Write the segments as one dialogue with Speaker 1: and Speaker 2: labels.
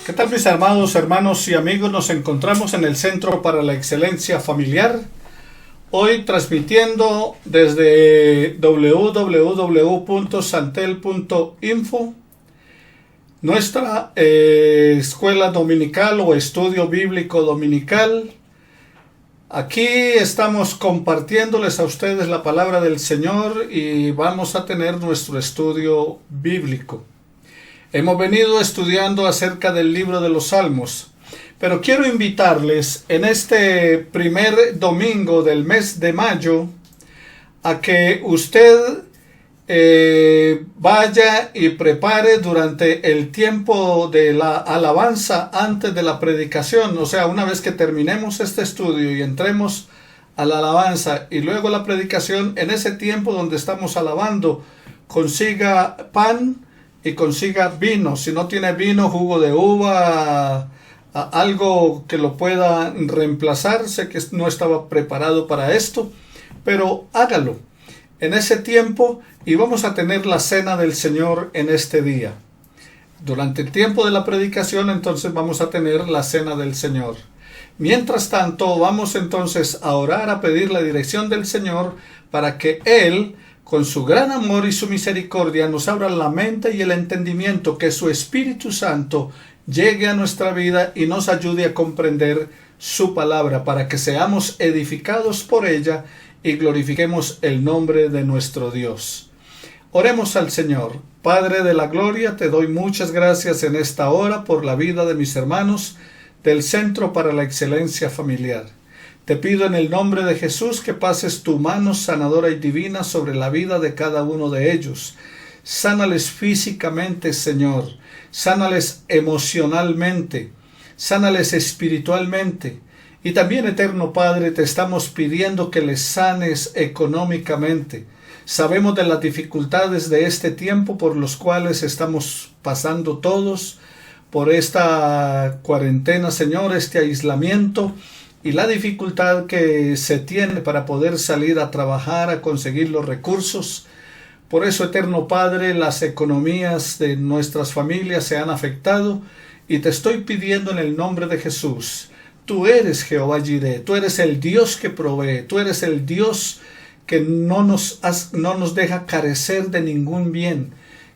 Speaker 1: ¿Qué tal, mis amados hermanos y amigos? Nos encontramos en el Centro para la Excelencia Familiar, hoy transmitiendo desde www.santel.info, nuestra escuela dominical o estudio bíblico dominical. Aquí estamos compartiéndoles a ustedes la palabra del Señor y vamos a tener nuestro estudio bíblico. Hemos venido estudiando acerca del libro de los Salmos, pero quiero invitarles en este primer domingo del mes de mayo a que usted vaya y prepare durante el tiempo de la alabanza antes de la predicación. O sea, una vez que terminemos este estudio y entremos a la alabanza y luego la predicación, en ese tiempo donde estamos alabando, consiga pan y consiga vino. Si no tiene vino, jugo de uva, algo que lo pueda reemplazar. Sé que no estaba preparado para esto, pero hágalo en ese tiempo y vamos a tener la cena del Señor en este día. Durante el tiempo de la predicación, entonces vamos a tener la cena del Señor. Mientras tanto, vamos entonces a orar, a pedir la dirección del Señor para que Él, con su gran amor y su misericordia, nos abra la mente y el entendimiento, que su Espíritu Santo llegue a nuestra vida y nos ayude a comprender su palabra, para que seamos edificados por ella y glorifiquemos el nombre de nuestro Dios. Oremos al Señor. Padre de la gloria, te doy muchas gracias en esta hora por la vida de mis hermanos del Centro para la Excelencia Familiar. Te pido en el nombre de Jesús que pases tu mano sanadora y divina sobre la vida de cada uno de ellos. Sánales físicamente, Señor. Sánales emocionalmente. Sánales espiritualmente. Y también, eterno Padre, te estamos pidiendo que les sanes económicamente. Sabemos de las dificultades de este tiempo por los cuales estamos pasando todos, por esta cuarentena, Señor, este aislamiento, y la dificultad que se tiene para poder salir a trabajar, a conseguir los recursos. Por eso, eterno Padre, las economías de nuestras familias se han afectado y te estoy pidiendo en el nombre de Jesús. Tú eres Jehová Jireh, tú eres el Dios que provee, tú eres el Dios que no nos deja carecer de ningún bien.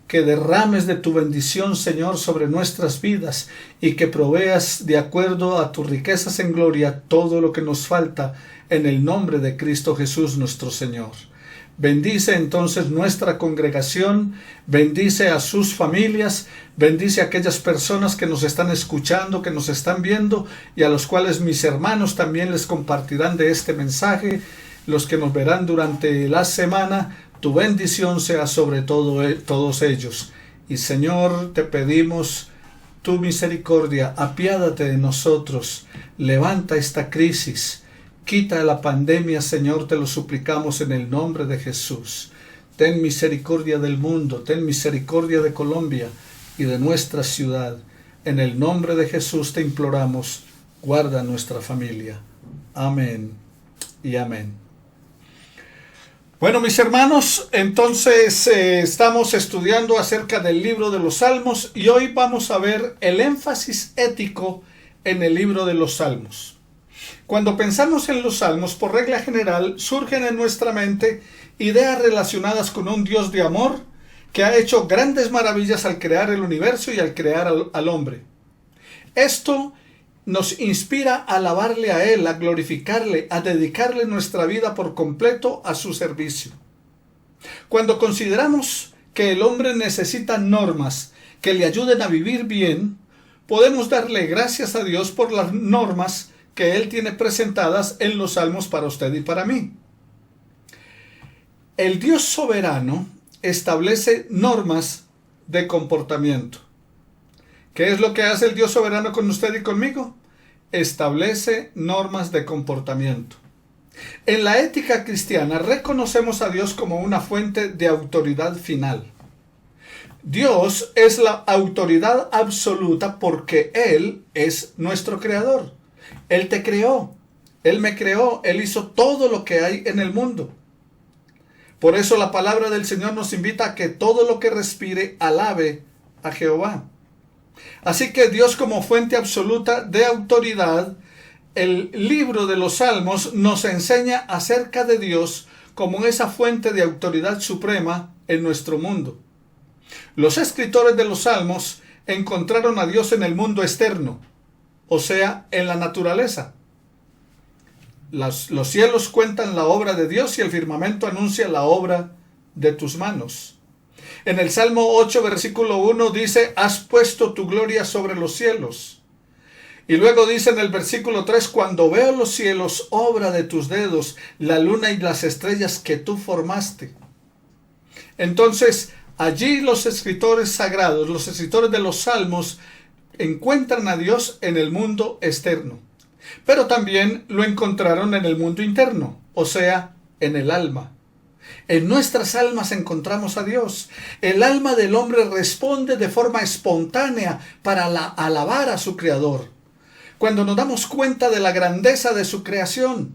Speaker 1: Que derrames de tu bendición, Señor, sobre nuestras vidas y que proveas de acuerdo a tus riquezas en gloria todo lo que nos falta en el nombre de Cristo Jesús nuestro Señor. Bendice entonces nuestra congregación, bendice a sus familias, bendice a aquellas personas que nos están escuchando, que nos están viendo y a los cuales mis hermanos también les compartirán de este mensaje, los que nos verán durante la semana. Tu bendición sea sobre todos ellos. Y Señor, te pedimos tu misericordia, apiádate de nosotros, levanta esta crisis, quita la pandemia, Señor, te lo suplicamos en el nombre de Jesús. Ten misericordia del mundo, ten misericordia de Colombia y de nuestra ciudad. En el nombre de Jesús te imploramos, guarda nuestra familia. Amén y amén. Bueno, mis hermanos, entonces estamos estudiando acerca del libro de los Salmos y hoy vamos a ver el énfasis ético en el libro de los Salmos. Cuando pensamos en los Salmos, por regla general, surgen en nuestra mente ideas relacionadas con un Dios de amor que ha hecho grandes maravillas al crear el universo y al crear al hombre. Esto nos inspira a alabarle a Él, a glorificarle, a dedicarle nuestra vida por completo a su servicio. Cuando consideramos que el hombre necesita normas que le ayuden a vivir bien, podemos darle gracias a Dios por las normas que Él tiene presentadas en los Salmos para usted y para mí. El Dios soberano establece normas de comportamiento. ¿Qué es lo que hace el Dios soberano con usted y conmigo? Establece normas de comportamiento. En la ética cristiana reconocemos a Dios como una fuente de autoridad final. Dios es la autoridad absoluta porque Él es nuestro creador. Él te creó, Él me creó, Él hizo todo lo que hay en el mundo. Por eso la palabra del Señor nos invita a que todo lo que respire alabe a Jehová. Así que Dios, como fuente absoluta de autoridad, el libro de los Salmos nos enseña acerca de Dios como esa fuente de autoridad suprema en nuestro mundo. Los escritores de los Salmos encontraron a Dios en el mundo externo, o sea, en la naturaleza. Los cielos cuentan la obra de Dios y el firmamento anuncia la obra de tus manos. En el Salmo 8, versículo 1 dice, has puesto tu gloria sobre los cielos. Y luego dice en el versículo 3, cuando veo los cielos, obra de tus dedos, la luna y las estrellas que tú formaste. Entonces, allí los escritores sagrados, los escritores de los Salmos, encuentran a Dios en el mundo externo. Pero también lo encontraron en el mundo interno, o sea, en el alma. En nuestras almas encontramos a Dios. El alma del hombre responde de forma espontánea para alabar a su Creador. Cuando nos damos cuenta de la grandeza de su creación,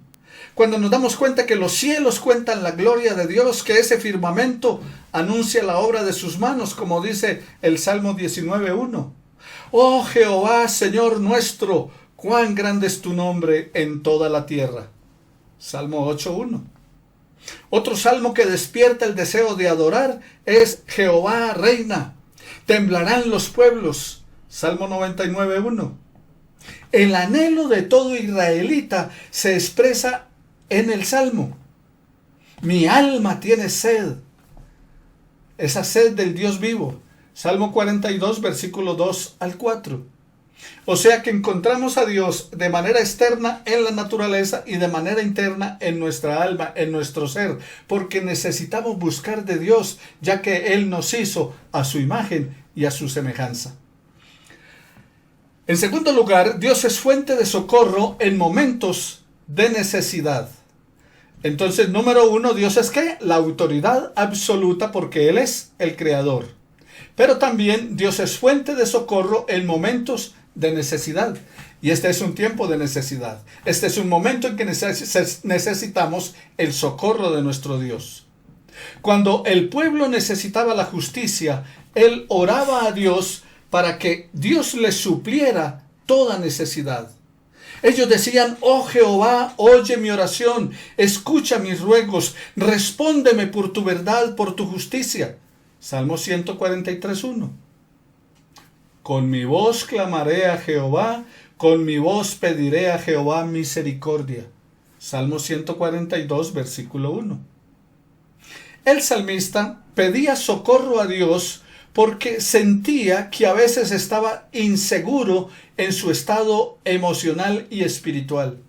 Speaker 1: cuando nos damos cuenta que los cielos cuentan la gloria de Dios, que ese firmamento anuncia la obra de sus manos, como dice el Salmo 19:1. Oh Jehová, Señor nuestro, cuán grande es tu nombre en toda la tierra. Salmo 8:1. Otro salmo que despierta el deseo de adorar es Jehová reina. Temblarán los pueblos. Salmo 99:1. El anhelo de todo israelita se expresa en el salmo. Mi alma tiene sed. Esa sed del Dios vivo. Salmo 42, versículo 2 al 4. O sea que encontramos a Dios de manera externa en la naturaleza y de manera interna en nuestra alma, en nuestro ser, porque necesitamos buscar de Dios, ya que Él nos hizo a su imagen y a su semejanza. En segundo lugar, Dios es fuente de socorro en momentos de necesidad. Entonces, número 1, Dios es ¿qué? La autoridad absoluta, porque Él es el creador. Pero también Dios es fuente de socorro en momentos de necesidad. Y este es un tiempo de necesidad. Este es un momento en que necesitamos el socorro de nuestro Dios. Cuando el pueblo necesitaba la justicia, él oraba a Dios para que Dios les supliera toda necesidad. Ellos decían, oh Jehová, oye mi oración, escucha mis ruegos, respóndeme por tu verdad, por tu justicia. Salmo 143:1. Con mi voz clamaré a Jehová, con mi voz pediré a Jehová misericordia. Salmo 142, versículo 1. El salmista pedía socorro a Dios porque sentía que a veces estaba inseguro en su estado emocional y espiritual.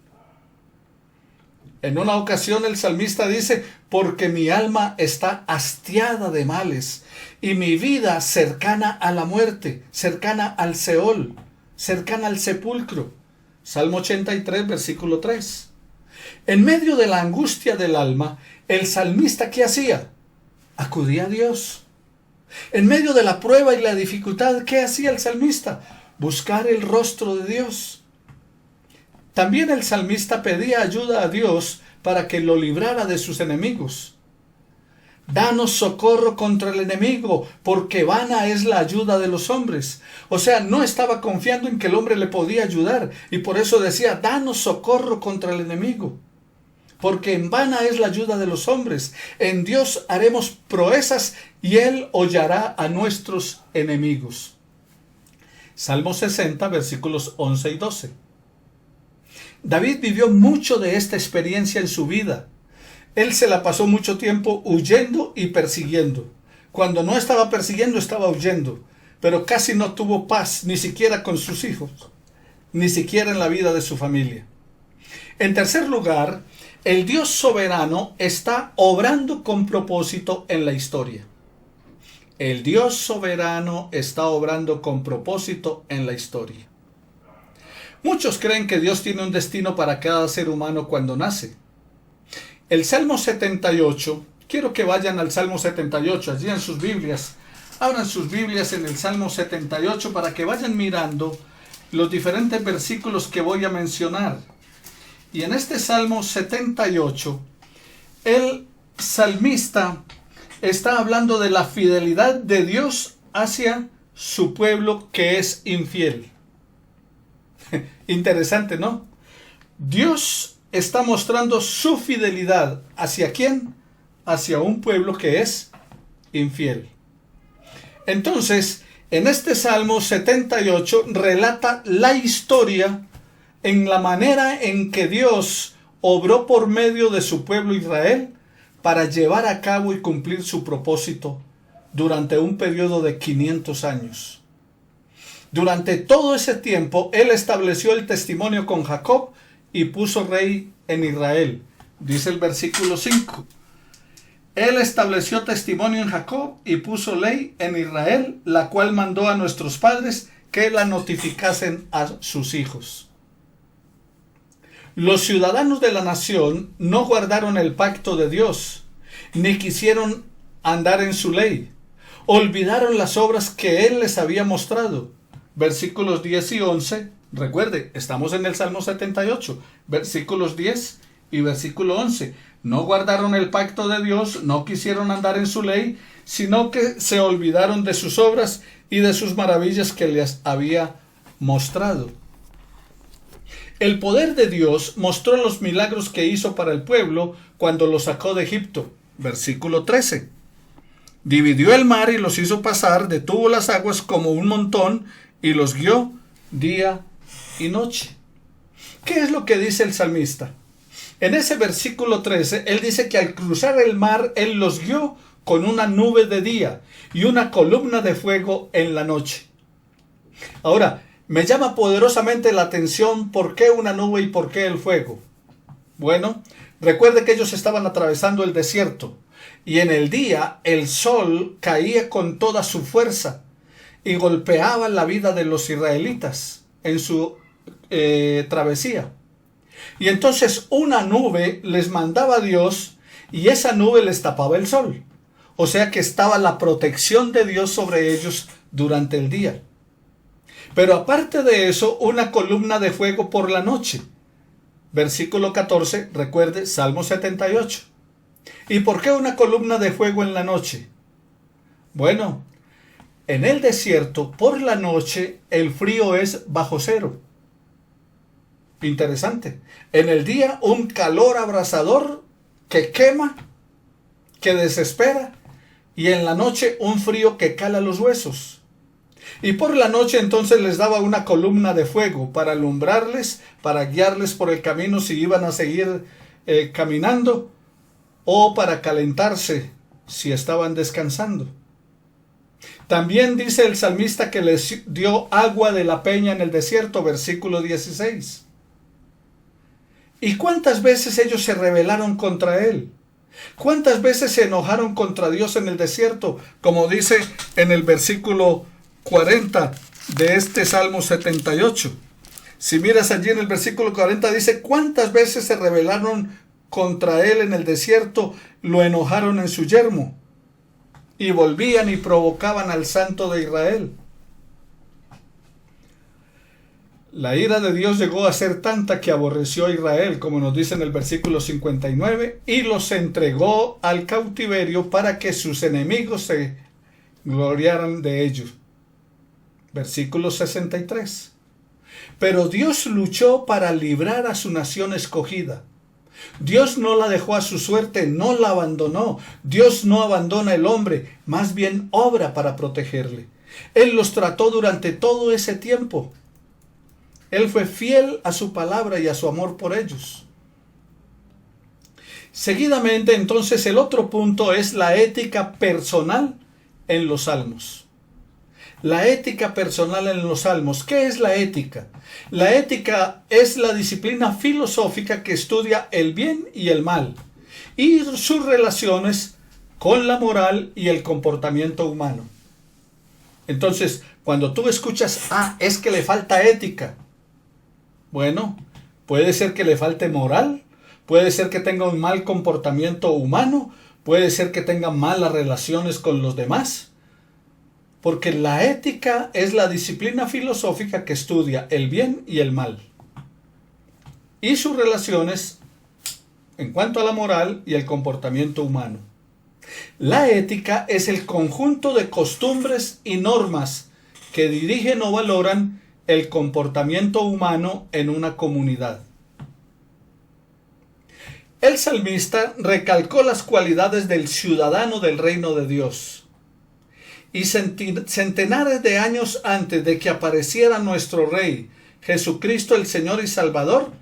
Speaker 1: En una ocasión el salmista dice, porque mi alma está hastiada de males y mi vida cercana a la muerte, cercana al Seol, cercana al sepulcro. Salmo 83, versículo 3. En medio de la angustia del alma, el salmista, ¿qué hacía? Acudía a Dios. En medio de la prueba y la dificultad, ¿qué hacía el salmista? Buscar el rostro de Dios. También el salmista pedía ayuda a Dios para que lo librara de sus enemigos. Danos socorro contra el enemigo, porque vana es la ayuda de los hombres. O sea, no estaba confiando en que el hombre le podía ayudar, y por eso decía, danos socorro contra el enemigo. Porque en vana es la ayuda de los hombres. En Dios haremos proezas y Él hollará a nuestros enemigos. Salmo 60, versículos 11 y 12. David vivió mucho de esta experiencia en su vida. Él se la pasó mucho tiempo huyendo y persiguiendo. Cuando no estaba persiguiendo, estaba huyendo. Pero casi no tuvo paz, ni siquiera con sus hijos, ni siquiera en la vida de su familia. En tercer lugar, el Dios soberano está obrando con propósito en la historia. El Dios soberano está obrando con propósito en la historia. Muchos creen que Dios tiene un destino para cada ser humano cuando nace. El Salmo 78, quiero que vayan al Salmo 78, allí en sus Biblias. Abran sus Biblias en el Salmo 78 para que vayan mirando los diferentes versículos que voy a mencionar. Y en este Salmo 78, el salmista está hablando de la fidelidad de Dios hacia su pueblo que es infiel. Interesante, ¿no? Dios está mostrando su fidelidad. ¿Hacia quién? Hacia un pueblo que es infiel. Entonces, en este Salmo 78 relata la historia en la manera en que Dios obró por medio de su pueblo Israel para llevar a cabo y cumplir su propósito durante un periodo de 500 años. Durante todo ese tiempo, Él estableció el testimonio con Jacob y puso rey en Israel. Dice el versículo 5. Él estableció testimonio en Jacob y puso ley en Israel, la cual mandó a nuestros padres que la notificasen a sus hijos. Los ciudadanos de la nación no guardaron el pacto de Dios, ni quisieron andar en su ley. Olvidaron las obras que Él les había mostrado. Versículos 10 y 11. Recuerde, estamos en el Salmo 78, versículos 10 y versículo 11. No guardaron el pacto de Dios, no quisieron andar en su ley, sino que se olvidaron de sus obras y de sus maravillas que les había mostrado. El poder de Dios mostró los milagros que hizo para el pueblo cuando lo sacó de Egipto. Versículo 13. Dividió el mar y los hizo pasar, detuvo las aguas como un montón y los guió día y noche. ¿Qué es lo que dice el salmista? En ese versículo 13, él dice que al cruzar el mar, Él los guió con una nube de día y una columna de fuego en la noche. Ahora, me llama poderosamente la atención por qué una nube y por qué el fuego. Bueno, recuerde que ellos estaban atravesando el desierto y en el día el sol caía con toda su fuerza y golpeaba la vida de los israelitas en su travesía. Y entonces una nube les mandaba a Dios y esa nube les tapaba el sol. O sea que estaba la protección de Dios sobre ellos durante el día. Pero aparte de eso, una columna de fuego por la noche. Versículo 14, recuerde, Salmo 78. ¿Y por qué una columna de fuego en la noche? Bueno, en el desierto, por la noche, el frío es bajo cero. Interesante. En el día, un calor abrasador que quema, que desespera, y en la noche, un frío que cala los huesos. Y por la noche entonces les daba una columna de fuego para alumbrarles, para guiarles por el camino si iban a seguir caminando, o para calentarse si estaban descansando. También dice el salmista que les dio agua de la peña en el desierto, versículo 16. ¿Y cuántas veces ellos se rebelaron contra Él? ¿Cuántas veces se enojaron contra Dios en el desierto? Como dice en el versículo 40 de este Salmo 78. Si miras allí en el versículo 40 dice, ¿cuántas veces se rebelaron contra Él en el desierto? Lo enojaron en su yermo. Y volvían y provocaban al Santo de Israel. La ira de Dios llegó a ser tanta que aborreció a Israel, como nos dice en el versículo 59, y los entregó al cautiverio para que sus enemigos se gloriaran de ellos. Versículo 63. Pero Dios luchó para librar a su nación escogida. Dios no la dejó a su suerte, no la abandonó. Dios no abandona al hombre, más bien obra para protegerle. Él los trató durante todo ese tiempo. Él fue fiel a su palabra y a su amor por ellos. Seguidamente, entonces, el otro punto es la ética personal en los salmos. La ética personal en los salmos. ¿Qué es la ética? La ética es la disciplina filosófica que estudia el bien y el mal y sus relaciones con la moral y el comportamiento humano. Entonces, cuando tú escuchas, es que le falta ética. Bueno, puede ser que le falte moral, puede ser que tenga un mal comportamiento humano, puede ser que tenga malas relaciones con los demás. Porque la ética es la disciplina filosófica que estudia el bien y el mal y sus relaciones en cuanto a la moral y el comportamiento humano. La ética es el conjunto de costumbres y normas que dirigen o valoran el comportamiento humano en una comunidad. El salmista recalcó las cualidades del ciudadano del reino de Dios. Y centenares de años antes de que apareciera nuestro Rey, Jesucristo el Señor y Salvador,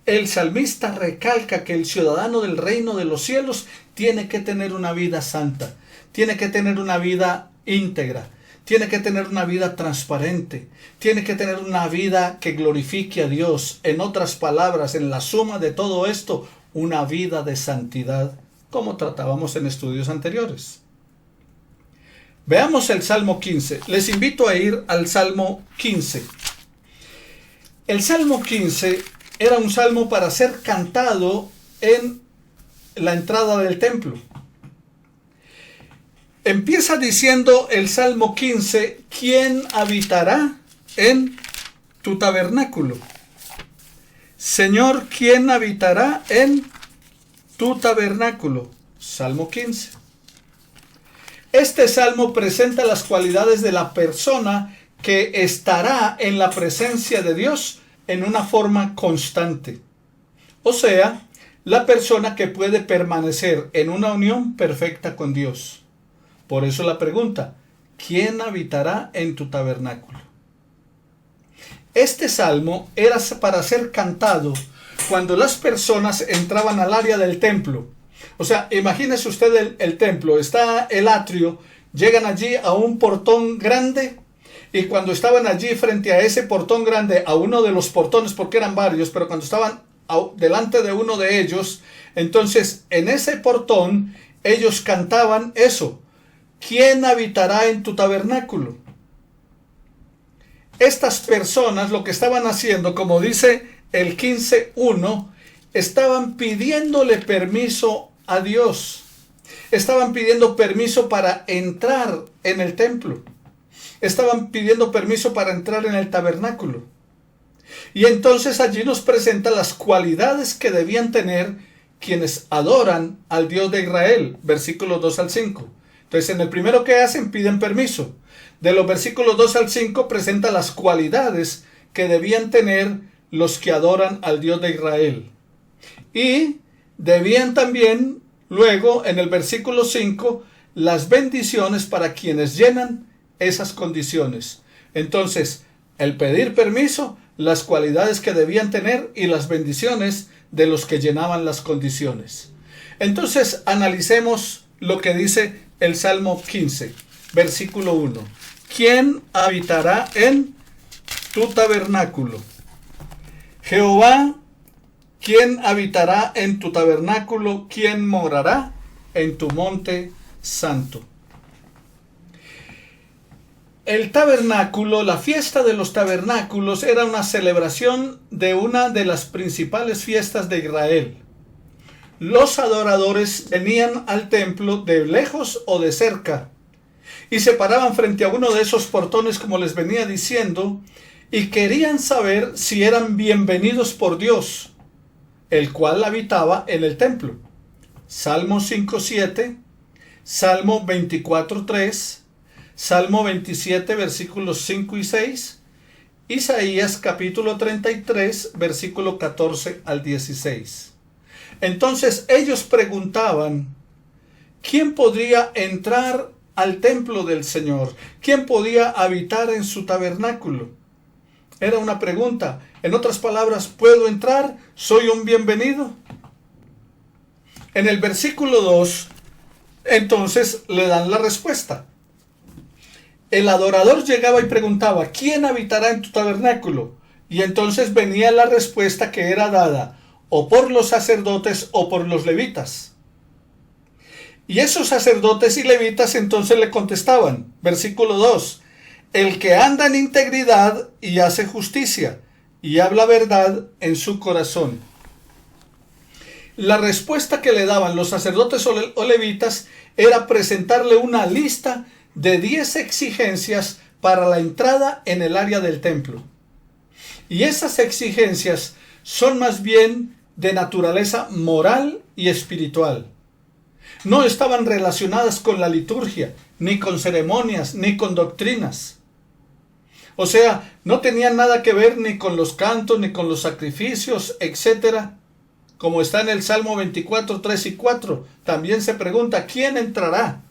Speaker 1: el salmista recalca que el ciudadano del reino de los cielos tiene que tener una vida santa, tiene que tener una vida íntegra, tiene que tener una vida transparente, tiene que tener una vida que glorifique a Dios. En otras palabras, en la suma de todo esto, una vida de santidad, como tratábamos en estudios anteriores. Veamos el Salmo 15. Les invito a ir al Salmo 15. El Salmo 15 era un salmo para ser cantado en la entrada del templo. Empieza diciendo el Salmo 15, ¿quién habitará en tu tabernáculo? Señor, ¿quién habitará en tu tabernáculo? Salmo 15. Este salmo presenta las cualidades de la persona que estará en la presencia de Dios en una forma constante. O sea, la persona que puede permanecer en una unión perfecta con Dios. Por eso la pregunta, ¿quién habitará en tu tabernáculo? Este salmo era para ser cantado cuando las personas entraban al área del templo. O sea, imagínese usted el templo, está el atrio, llegan allí a un portón grande y cuando estaban allí frente a ese portón grande, a uno de los portones, porque eran varios, pero cuando estaban delante de uno de ellos, entonces en ese portón ellos cantaban eso, ¿quién habitará en tu tabernáculo? Estas personas lo que estaban haciendo, como dice el 15:1, estaban pidiéndole permiso a Dios. Estaban pidiendo permiso para entrar en el templo. Estaban pidiendo permiso para entrar en el tabernáculo. Y entonces allí nos presenta las cualidades que debían tener quienes adoran al Dios de Israel, versículos 2 al 5. Entonces en el primero que hacen piden permiso. De los versículos 2 al 5 presenta las cualidades que debían tener los que adoran al Dios de Israel. Y debían también, luego en el versículo 5, las bendiciones para quienes llenan esas condiciones. Entonces, el pedir permiso, las cualidades que debían tener y las bendiciones de los que llenaban las condiciones. Entonces, analicemos lo que dice el Salmo 15, versículo 1. ¿Quién habitará en tu tabernáculo? Jehová, ¿quién habitará en tu tabernáculo? ¿Quién morará en tu monte santo? El tabernáculo, la fiesta de los tabernáculos, era una celebración de una de las principales fiestas de Israel. Los adoradores venían al templo de lejos o de cerca y se paraban frente a uno de esos portones, como les venía diciendo, y querían saber si eran bienvenidos por Dios, el cual habitaba en el templo. Salmo 5:7, Salmo 24:3, Salmo 27, versículos 5 y 6, Isaías capítulo 33, versículo 14 al 16. Entonces ellos preguntaban, ¿quién podría entrar al templo del Señor? ¿Quién podía habitar en su tabernáculo? Era una pregunta. En otras palabras, ¿puedo entrar? ¿Soy un bienvenido? En el versículo 2, entonces le dan la respuesta. El adorador llegaba y preguntaba, ¿quién habitará en tu tabernáculo? Y entonces venía la respuesta que era dada o por los sacerdotes o por los levitas. Y esos sacerdotes y levitas entonces le contestaban, versículo 2, el que anda en integridad y hace justicia y habla verdad en su corazón. La respuesta que le daban los sacerdotes o levitas era presentarle una lista de 10 exigencias para la entrada en el área del templo. Y esas exigencias son más bien de naturaleza moral y espiritual. No estaban relacionadas con la liturgia, ni con ceremonias, ni con doctrinas. O sea, no tenían nada que ver ni con los cantos, ni con los sacrificios, etcétera. Como está en el Salmo 24, 3 y 4, también se pregunta, ¿quién entrará?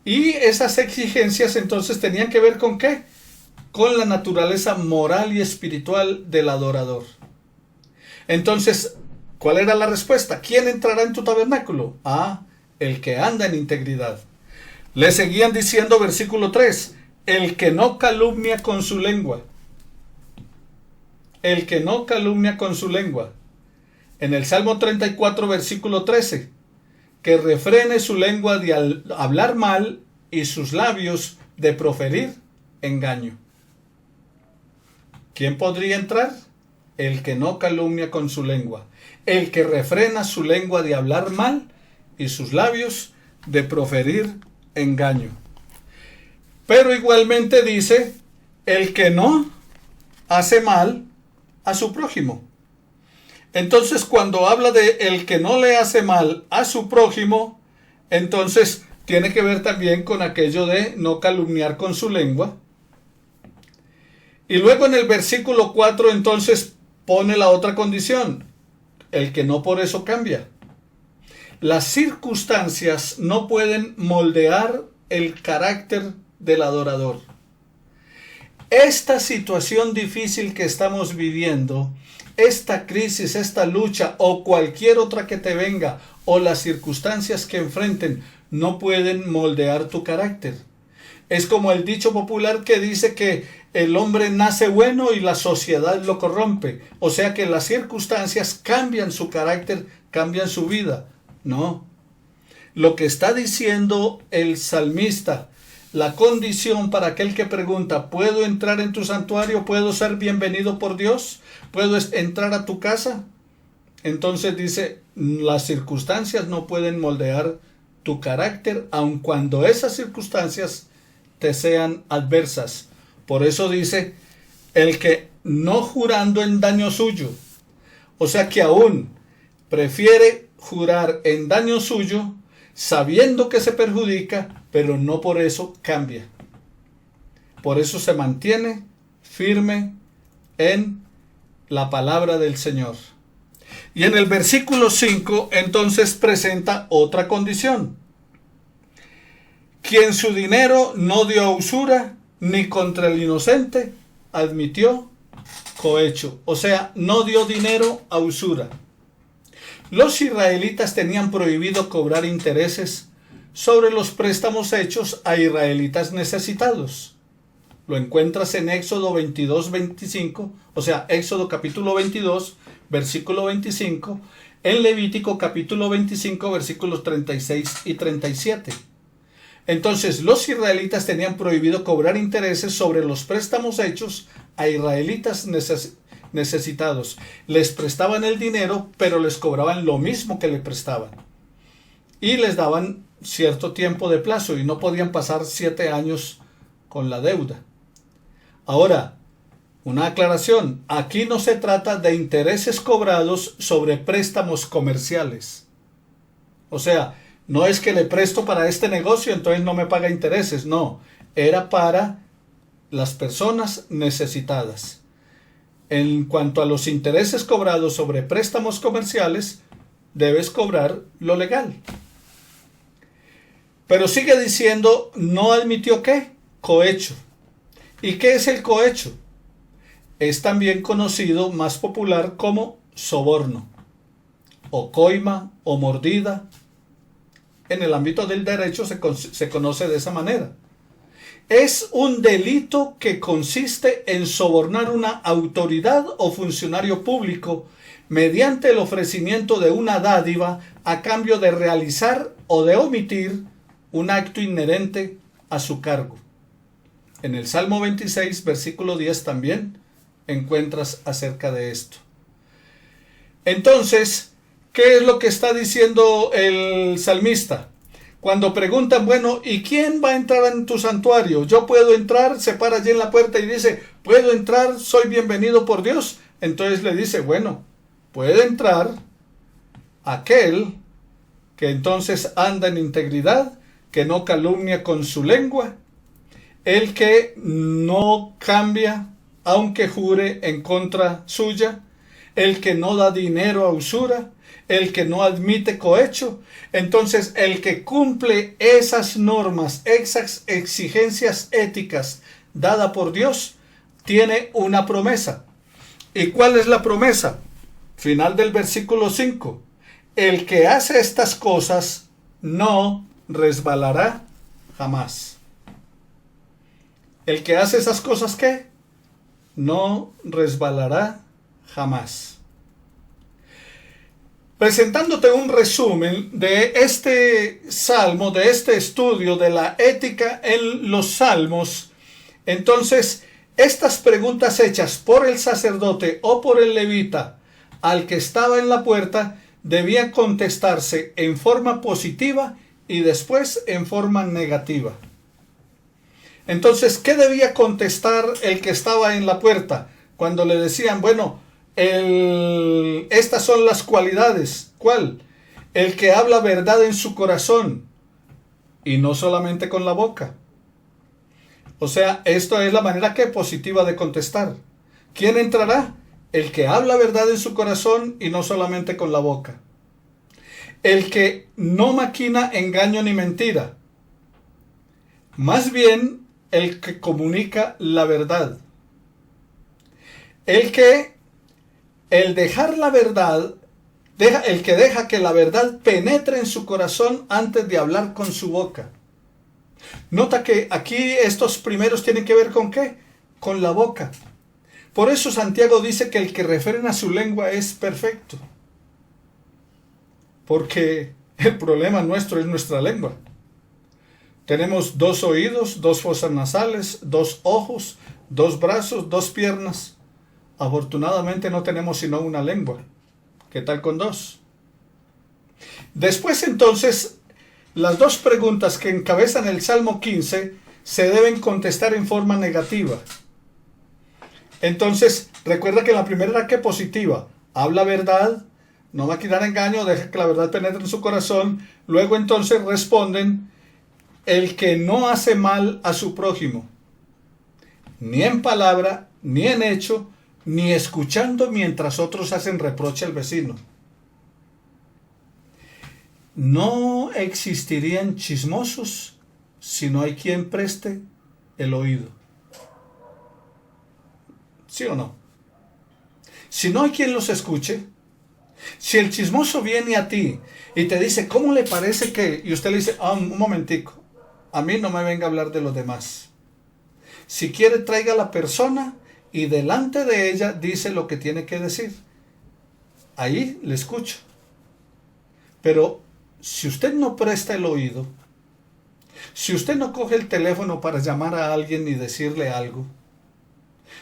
Speaker 1: Y esas exigencias entonces tenían que ver ¿con qué? Con la naturaleza moral y espiritual del adorador. Entonces, ¿cuál era la respuesta? ¿Quién entrará en tu tabernáculo? El que anda en integridad. Le seguían diciendo, versículo 3, el que no calumnia con su lengua. El que no calumnia con su lengua. En el Salmo 34, versículo 13, que refrene su lengua de hablar mal y sus labios de proferir engaño. ¿Quién podría entrar? El que no calumnia con su lengua, el que refrena su lengua de hablar mal y sus labios de proferir engaño. Pero igualmente dice, el que no hace mal a su prójimo. Entonces, cuando habla de el que no le hace mal a su prójimo, entonces tiene que ver también con aquello de no calumniar con su lengua. Y luego en el versículo 4 entonces pone la otra condición, el que no por eso cambia. Las circunstancias no pueden moldear el carácter del adorador. Esta situación difícil que estamos viviendo, esta crisis, esta lucha o cualquier otra que te venga o las circunstancias que enfrenten no pueden moldear tu carácter. Es como el dicho popular que dice que el hombre nace bueno y la sociedad lo corrompe. O sea que las circunstancias cambian su carácter, cambian su vida. No. Lo que está diciendo el salmista, la condición para aquel que pregunta, ¿puedo entrar en tu santuario? ¿Puedo ser bienvenido por Dios? ¿Puedo entrar a tu casa? Entonces dice, las circunstancias no pueden moldear tu carácter, aun cuando esas circunstancias te sean adversas. Por eso dice, el que no jurando en daño suyo, o sea que aún prefiere jurar en daño suyo, sabiendo que se perjudica, pero no por eso cambia. Por eso se mantiene firme en la palabra del Señor. Y en el versículo 5 entonces presenta otra condición. Quien su dinero no dio a usura, ni contra el inocente admitió cohecho. O sea, no dio dinero a usura. Los israelitas tenían prohibido cobrar intereses sobre los préstamos hechos a israelitas necesitados. Lo encuentras en Éxodo 22, 25, o sea, Éxodo capítulo 22, versículo 25, en Levítico capítulo 25, versículos 36 y 37. Entonces, los israelitas tenían prohibido cobrar intereses sobre los préstamos hechos a israelitas necesitados. Les prestaban el dinero, pero les cobraban lo mismo que le prestaban. Y les daban cierto tiempo de plazo y no podían pasar 7 años con la deuda. Ahora, una aclaración. Aquí no se trata de intereses cobrados sobre préstamos comerciales. O sea, no es que le presto para este negocio, entonces no me paga intereses. No, era para las personas necesitadas. En cuanto a los intereses cobrados sobre préstamos comerciales, debes cobrar lo legal. Pero sigue diciendo, no admitió ¿qué? Cohecho. ¿Y qué es el cohecho? Es también conocido, más popular, como soborno, o coima, o mordida. En el ámbito del derecho se conoce de esa manera. Es un delito que consiste en sobornar una autoridad o funcionario público mediante el ofrecimiento de una dádiva a cambio de realizar o de omitir un acto inherente a su cargo. En el Salmo 26, versículo 10 también encuentras acerca de esto. Entonces, ¿qué es lo que está diciendo el salmista? Cuando preguntan, bueno, ¿y quién va a entrar en tu santuario? ¿Yo puedo entrar? Se para allí en la puerta y dice, ¿puedo entrar? ¿Soy bienvenido por Dios? Entonces le dice, bueno, puede entrar aquel que entonces anda en integridad, que no calumnia con su lengua, el que no cambia aunque jure en contra suya, el que no da dinero a usura, el que no admite cohecho. Entonces, el que cumple esas normas, esas exigencias éticas dadas por Dios, tiene una promesa. ¿Y cuál es la promesa? Final del versículo 5. El que hace estas cosas no resbalará jamás. El que hace esas cosas, ¿qué? No resbalará jamás. Presentándote un resumen de este salmo, de este estudio de la ética en los salmos, entonces estas preguntas hechas por el sacerdote o por el levita al que estaba en la puerta debían contestarse en forma positiva y después en forma negativa. Entonces, ¿qué debía contestar el que estaba en la puerta? Cuando le decían, bueno, estas son las cualidades. ¿Cuál? El que habla verdad en su corazón y no solamente con la boca. O sea, esto es la manera que positiva de contestar. ¿Quién entrará? El que habla verdad en su corazón y no solamente con la boca. El que no maquina engaño ni mentira. Más bien, el que comunica la verdad. El dejar la verdad, el que deja que la verdad penetre en su corazón antes de hablar con su boca. Nota que aquí estos primeros tienen que ver ¿con qué? Con la boca. Por eso Santiago dice que el que refrena su lengua es perfecto. Porque el problema nuestro es nuestra lengua. Tenemos 2 oídos, 2 fosas nasales, 2 ojos, 2 brazos, 2 piernas. Afortunadamente no tenemos sino una lengua. ¿Qué tal con 2? Después entonces, las 2 preguntas que encabezan el Salmo 15 se deben contestar en forma negativa. Entonces, recuerda que la primera era que positiva. Habla verdad, no va a quitar engaño, deja que la verdad penetre en su corazón. Luego entonces responden, el que no hace mal a su prójimo, ni en palabra, ni en hecho, ni escuchando mientras otros hacen reproche al vecino. No existirían chismosos si no hay quien preste el oído. ¿Sí o no? Si no hay quien los escuche, si el chismoso viene a ti y te dice, ¿cómo le parece que? Y usted le dice, un momentico, a mí no me venga a hablar de los demás. Si quiere, traiga a la persona y delante de ella dice lo que tiene que decir. Ahí le escucho. Pero si usted no presta el oído, si usted no coge el teléfono para llamar a alguien y decirle algo,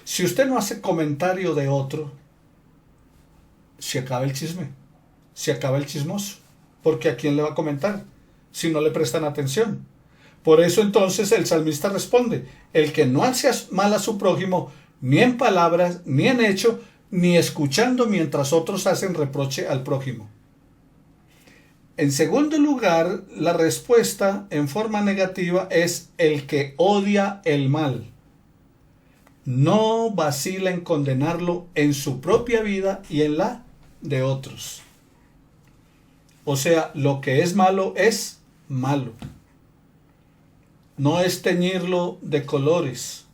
Speaker 1: si usted no hace comentario de otro, se acaba el chisme, se acaba el chismoso. Porque ¿a quién le va a comentar si no le prestan atención? Por eso entonces el salmista responde, el que no hace mal a su prójimo, ni en palabras, ni en hecho, ni escuchando mientras otros hacen reproche al prójimo. En segundo lugar, la respuesta en forma negativa es el que odia el mal. No vacila en condenarlo en su propia vida y en la de otros. O sea, lo que es malo es malo. No es teñirlo de colores.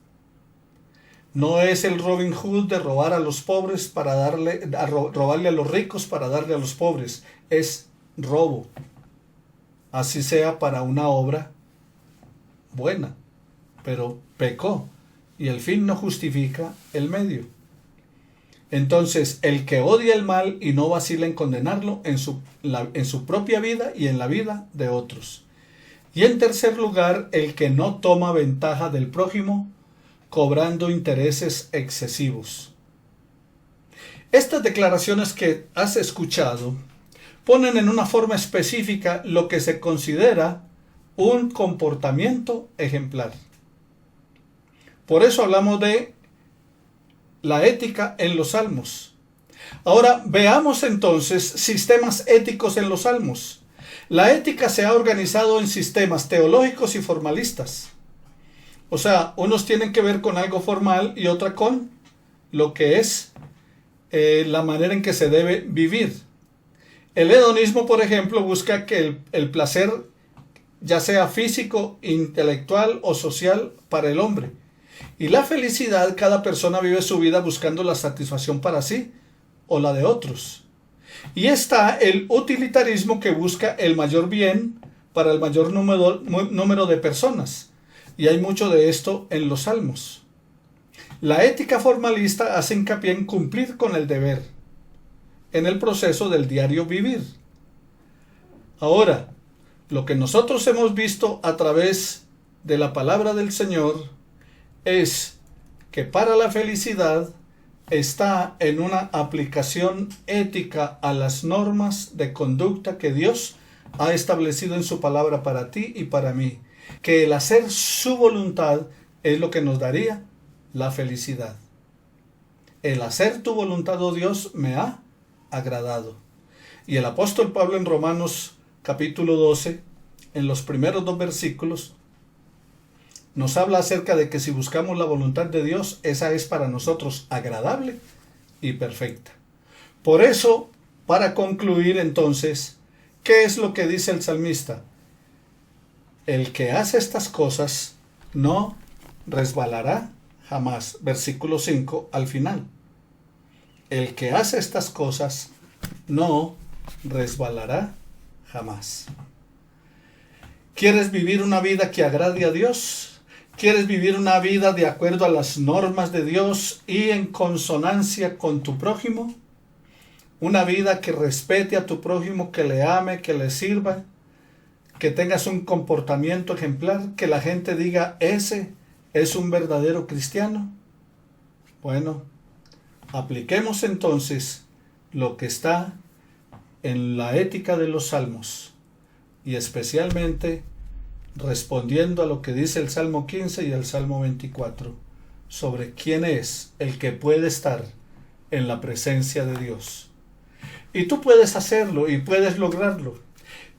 Speaker 1: No es el Robin Hood de robar a los pobres para robarle a los ricos para darle a los pobres. Es robo. Así sea para una obra buena, pero pecó y el fin no justifica el medio. Entonces, el que odia el mal y no vacila en condenarlo en su propia vida y en la vida de otros. Y en tercer lugar, el que no toma ventaja del prójimo, cobrando intereses excesivos. Estas declaraciones que has escuchado ponen en una forma específica lo que se considera un comportamiento ejemplar. Por eso hablamos de la ética en los salmos. Ahora veamos entonces sistemas éticos en los salmos. La ética se ha organizado en sistemas teológicos y formalistas. O sea, unos tienen que ver con algo formal y otra con lo que es la manera en que se debe vivir. El hedonismo, por ejemplo, busca que el placer, ya sea físico, intelectual o social, para el hombre. Y la felicidad, cada persona vive su vida buscando la satisfacción para sí o la de otros. Y está el utilitarismo, que busca el mayor bien para el mayor número de personas. Y hay mucho de esto en los salmos. La ética formalista hace hincapié en cumplir con el deber, en el proceso del diario vivir. Ahora, lo que nosotros hemos visto a través de la palabra del Señor es que para la felicidad está en una aplicación ética a las normas de conducta que Dios ha establecido en su palabra para ti y para mí. Que el hacer su voluntad es lo que nos daría la felicidad. El hacer tu voluntad, oh Dios, me ha agradado. Y el apóstol Pablo en Romanos capítulo 12, en los primeros 2 versículos, nos habla acerca de que si buscamos la voluntad de Dios, esa es para nosotros agradable y perfecta. Por eso, para concluir entonces, ¿qué es lo que dice el salmista? El que hace estas cosas no resbalará jamás. Versículo 5 al final. El que hace estas cosas no resbalará jamás. ¿Quieres vivir una vida que agrade a Dios? ¿Quieres vivir una vida de acuerdo a las normas de Dios y en consonancia con tu prójimo? Una vida que respete a tu prójimo, que le ame, que le sirva, que tengas un comportamiento ejemplar, que la gente diga, ese es un verdadero cristiano. Bueno, apliquemos entonces lo que está en la ética de los salmos, y especialmente respondiendo a lo que dice el Salmo 15 y el Salmo 24, sobre quién es el que puede estar en la presencia de Dios. Y tú puedes hacerlo y puedes lograrlo.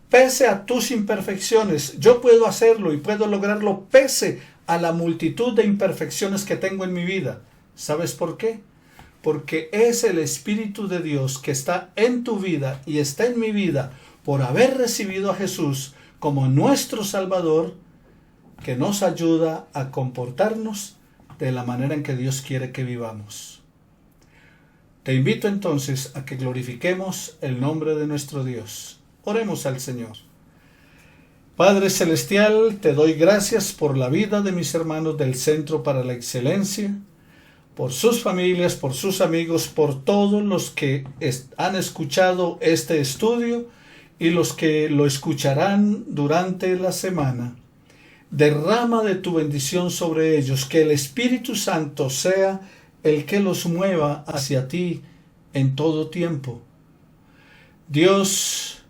Speaker 1: Pese a tus imperfecciones, yo puedo hacerlo y puedo lograrlo pese a la multitud de imperfecciones que tengo en mi vida. ¿Sabes por qué? Porque es el Espíritu de Dios que está en tu vida y está en mi vida por haber recibido a Jesús como nuestro Salvador, que nos ayuda a comportarnos de la manera en que Dios quiere que vivamos. Te invito entonces a que glorifiquemos el nombre de nuestro Dios. Oremos al Señor. Padre Celestial, te doy gracias por la vida de mis hermanos del Centro para la Excelencia, por sus familias, por sus amigos, por todos los que han escuchado este estudio y los que lo escucharán durante la semana. Derrama de tu bendición sobre ellos, que el Espíritu Santo sea el que los mueva hacia ti en todo tiempo. Dios,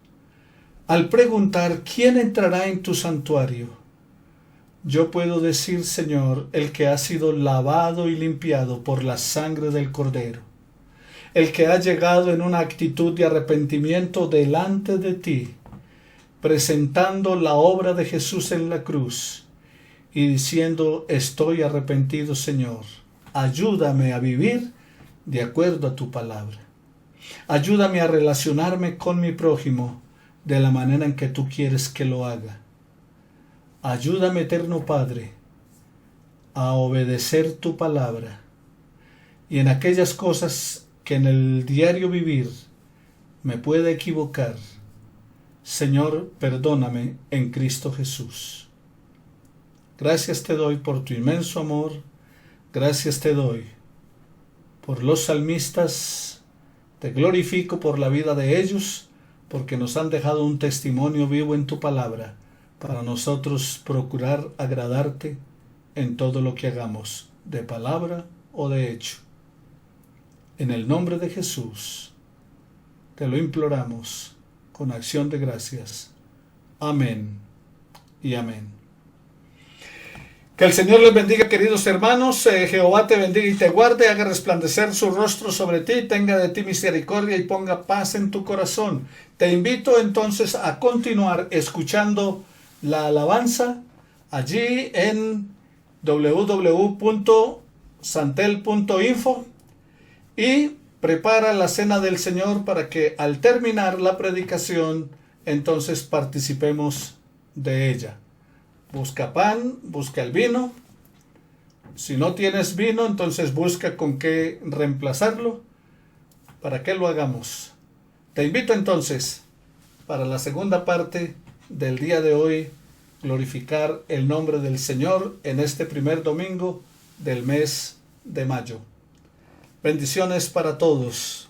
Speaker 1: al preguntar quién entrará en tu santuario, yo puedo decir, Señor, el que ha sido lavado y limpiado por la sangre del Cordero, el que ha llegado en una actitud de arrepentimiento delante de ti, presentando la obra de Jesús en la cruz y diciendo, estoy arrepentido, Señor, ayúdame a vivir de acuerdo a tu palabra. Ayúdame a relacionarme con mi prójimo de la manera en que tú quieres que lo haga. Ayúdame, eterno Padre, a obedecer tu palabra y en aquellas cosas que en el diario vivir me pueda equivocar. Señor, perdóname en Cristo Jesús. Gracias te doy por tu inmenso amor. Gracias te doy por los salmistas. Te glorifico por la vida de ellos, porque nos han dejado un testimonio vivo en tu palabra, para nosotros procurar agradarte en todo lo que hagamos, de palabra o de hecho. En el nombre de Jesús, te lo imploramos con acción de gracias. Amén y amén. Que el Señor les bendiga, queridos hermanos. Jehová te bendiga y te guarde, haga resplandecer su rostro sobre ti, tenga de ti misericordia y ponga paz en tu corazón. Te invito entonces a continuar escuchando la alabanza allí en www.santel.info y prepara la cena del Señor para que al terminar la predicación entonces participemos de ella. Busca pan, busca el vino. Si no tienes vino, entonces busca con qué reemplazarlo para que lo hagamos. Te invito entonces para la segunda parte del día de hoy, glorificar el nombre del Señor en este primer domingo del mes de mayo. Bendiciones para todos.